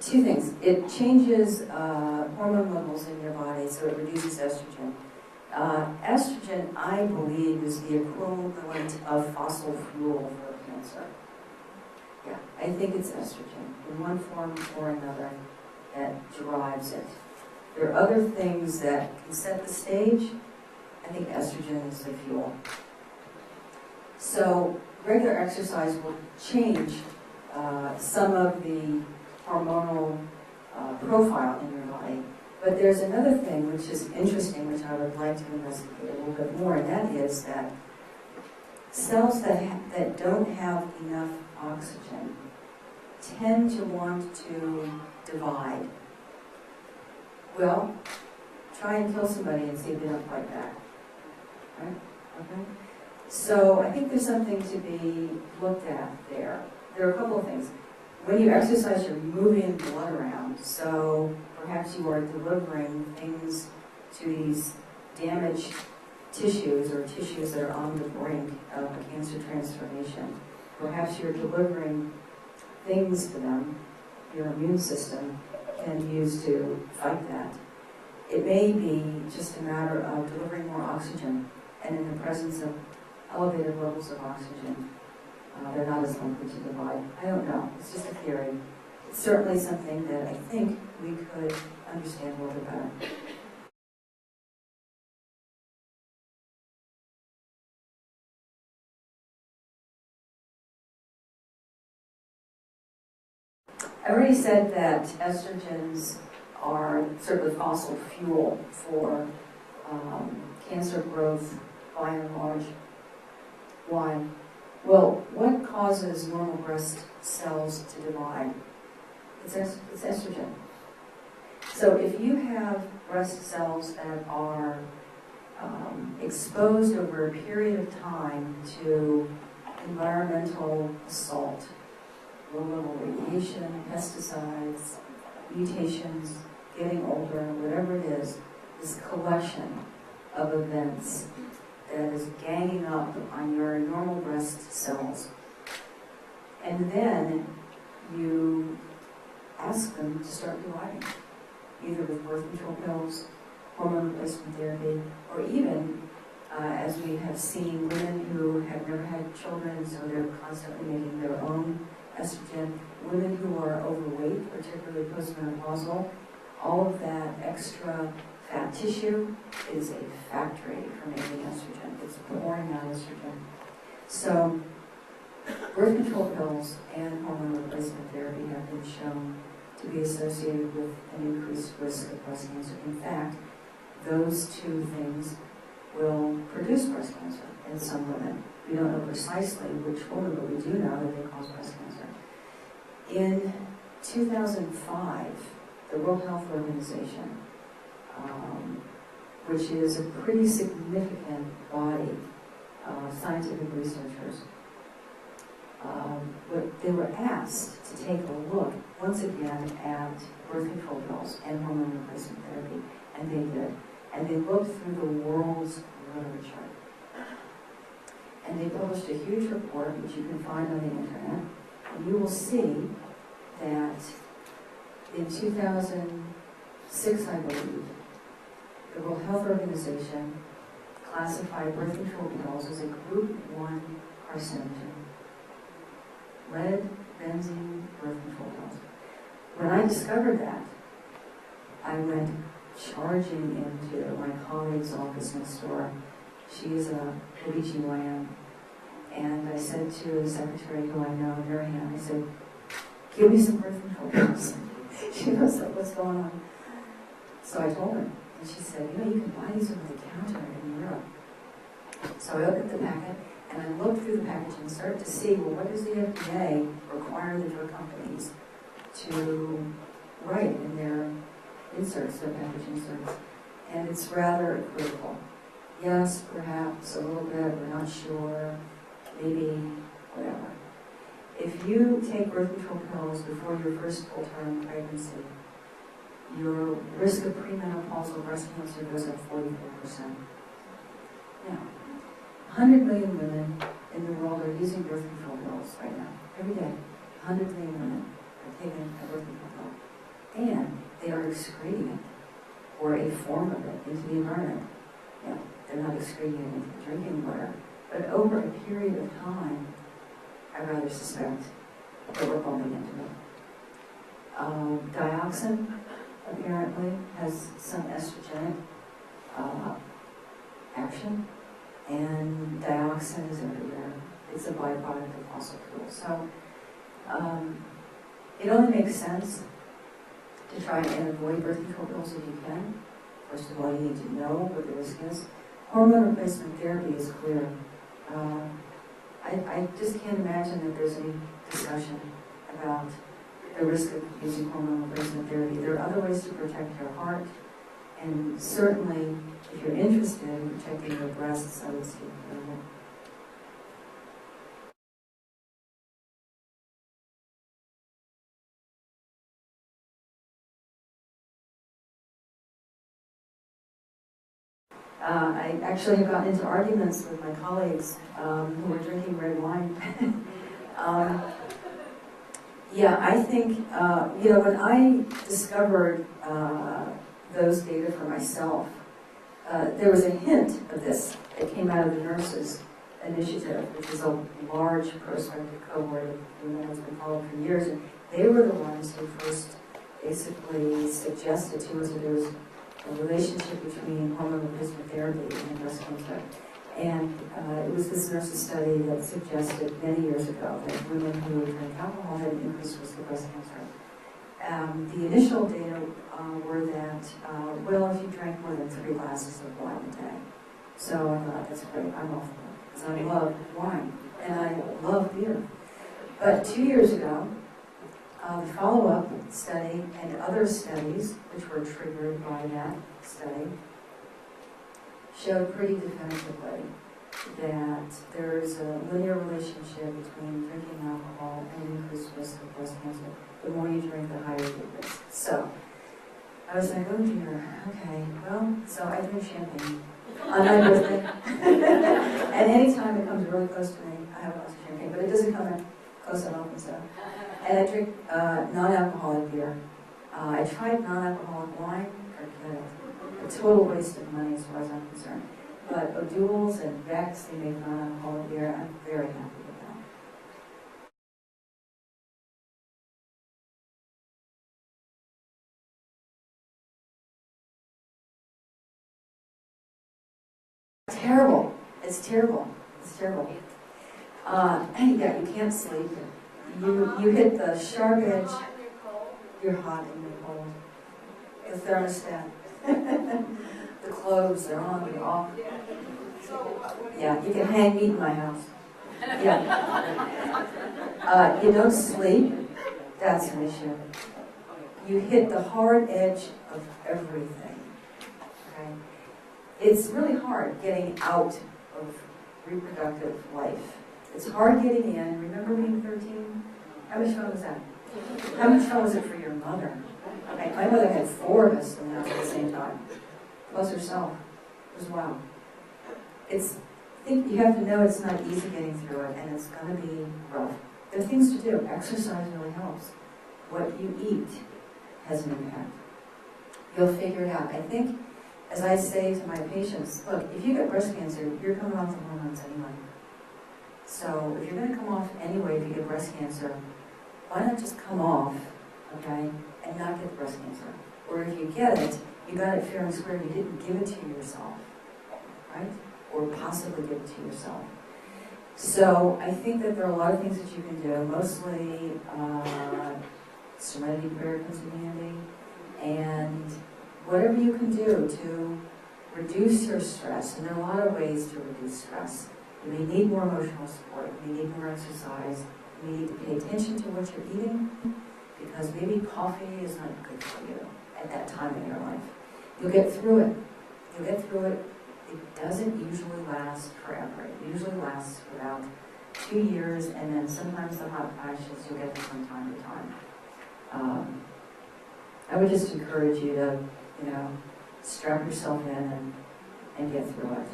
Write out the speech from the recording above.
two things. It changes hormone levels in your body, so it reduces estrogen. Estrogen, I believe, is the equivalent of fossil fuel for cancer. Yeah, I think it's estrogen in one form or another that drives it. There are other things that can set the stage. I think estrogen is the fuel. So regular exercise will change some of the hormonal profile in your body. But there's another thing which is interesting, which I would like to investigate a little bit more, and that is that cells that don't have enough oxygen tend to want to divide. Well, try and kill somebody and see if they don't fight back. Right? Okay? So I think there's something to be looked at there. There are a couple of things. When you exercise, you're moving blood around, so perhaps you are delivering things to these damaged tissues or tissues that are on the brink of a cancer transformation. Perhaps you're delivering things to them your immune system can use to fight that. It may be just a matter of delivering more oxygen, and in the presence of elevated levels of oxygen, they're not as likely to divide. I don't know. It's just a theory. It's certainly something that I think we could understand a little bit better. I already said that estrogens are sort of the fossil fuel for cancer growth by and large. Why? Well, what causes normal breast cells to divide? It's estrogen. So if you have breast cells that are exposed over a period of time to environmental assault, low-level radiation, pesticides, mutations, getting older, whatever it is, this collection of events that is ganging up on your normal breast cells. And then you ask them to start dividing, either with birth control pills, hormone replacement therapy, or even, as we have seen, women who have never had children, so they're constantly making their own estrogen, women who are overweight, particularly postmenopausal, all of that extra fat tissue is a factory for making estrogen. It's pouring out estrogen. So birth control pills and hormone replacement therapy have been shown to be associated with an increased risk of breast cancer. In fact, those two things will produce breast cancer in some women. We don't know precisely which woman, but we do know that they cause breast cancer. In 2005, the World Health Organization, which is a pretty significant body of scientific researchers, they were asked to take a look once again at birth control pills and hormone replacement therapy, and they did. And they looked through the world's literature. And they published a huge report, which you can find on the internet, and you will see that in 2006, I believe, the World Health Organization classified birth control pills as a group 1 carcinogen. Lead, benzene, birth control pills. When I discovered that, I went charging into my colleague's office next door. She is a OBGYN. And I said to the secretary who I know, Marianne, I said, give me some birth control pills. She knows what's going on. So I told her, and she said, you can buy these over the counter in Europe. So I opened the packet, and I looked through the package and started to see, well, what does the FDA require the drug companies to write in their inserts, their package inserts? And it's rather equivocal. Yes, perhaps a little bit, we're not sure, maybe, whatever. If you take birth control pills before your first full-term pregnancy, your risk of premenopausal breast cancer goes up 44%. Now, 100 million women in the world are using birth control pills right now, every day. 100 million women are taking a birth control pill. and they are excreting it, or a form of it, into the environment. Yeah, they're not excreting it into the drinking water, but over a period of time, I rather suspect that we're bumping into it. Dioxin apparently has some estrogenic action, and dioxin is everywhere. It's a byproduct of fossil fuels. So it only makes sense to try and avoid birth control pills if you can. First of all, you need to know what the risk is. Hormone replacement therapy is clear. I just can't imagine that there's any discussion about the risk of using hormone replacement therapy. There are other ways to protect your heart, and certainly, if you're interested in protecting your breasts, I would seek medical. I actually have gotten into arguments with my colleagues who were drinking red wine. Yeah, I think, when I discovered those data for myself, there was a hint of this that came out of the nurses initiative, which is a large prospective cohort of women that's been followed for years, and they were the ones who first basically suggested to us that there was a relationship between hormone replacement therapy and breast cancer. And it was this nurses study that suggested many years ago that women who drink alcohol had an increased risk of breast cancer. The initial data were that, if you drank more than 3 glasses of wine a day. So I thought, that's great, I'm all for it, because I love wine, and I love beer. But 2 years ago, the follow-up study and other studies, which were triggered by that study, showed pretty definitively that there is a linear relationship between drinking alcohol and increased risk of breast cancer. The more you drink, the higher the risk. So I was like, oh dear, okay, so I drink champagne on my birthday. And anytime it comes really close to me, I have a glass of champagne, but it doesn't come in close enough and stuff. And I drink non-alcoholic beer. I tried non-alcoholic wine, forget it. A total waste of money as far as I'm concerned. But O'Doul's and Vex, they make non-alcoholic beer. I'm very happy with that. Terrible. It's terrible. It's terrible. Yeah, you can't sleep. You hit the sharp edge. You're hot and you're cold. The thermostat. The clothes, they're on, they're off. Yeah, you can hang meat in my house. Yeah. You don't sleep, that's an issue. You hit the hard edge of everything. Okay? It's really hard getting out of reproductive life. It's hard getting in. Remember being 13? How much fun was that? How much fun was it for your mother? Okay, my mother had 4 of us in the house at the same time, plus herself. It was wow. I think you have to know it's not easy getting through it, and it's going to be rough. There are things to do. Exercise really helps. What you eat has an impact. You'll figure it out. I think, as I say to my patients, look, if you get breast cancer, you're coming off the hormones anyway. So if you're going to come off anyway if you get breast cancer, why not just come off, okay, and not get the breast cancer? Or if you get it, you got it fair and square, you didn't give it to yourself, right? Or possibly give it to yourself. So I think that there are a lot of things that you can do. Mostly serenity prayer comes in handy, and whatever you can do to reduce your stress. And there are a lot of ways to reduce stress. You may need more emotional support. You may need more exercise. You may need to pay attention to what you're eating, because maybe coffee is not good for you at that time in your life. You'll get through it. You'll get through it. It doesn't usually last forever. It usually lasts for about 2 years, and then sometimes the hot flashes you'll get from time to time. I would just encourage you to, strap yourself in and get through it.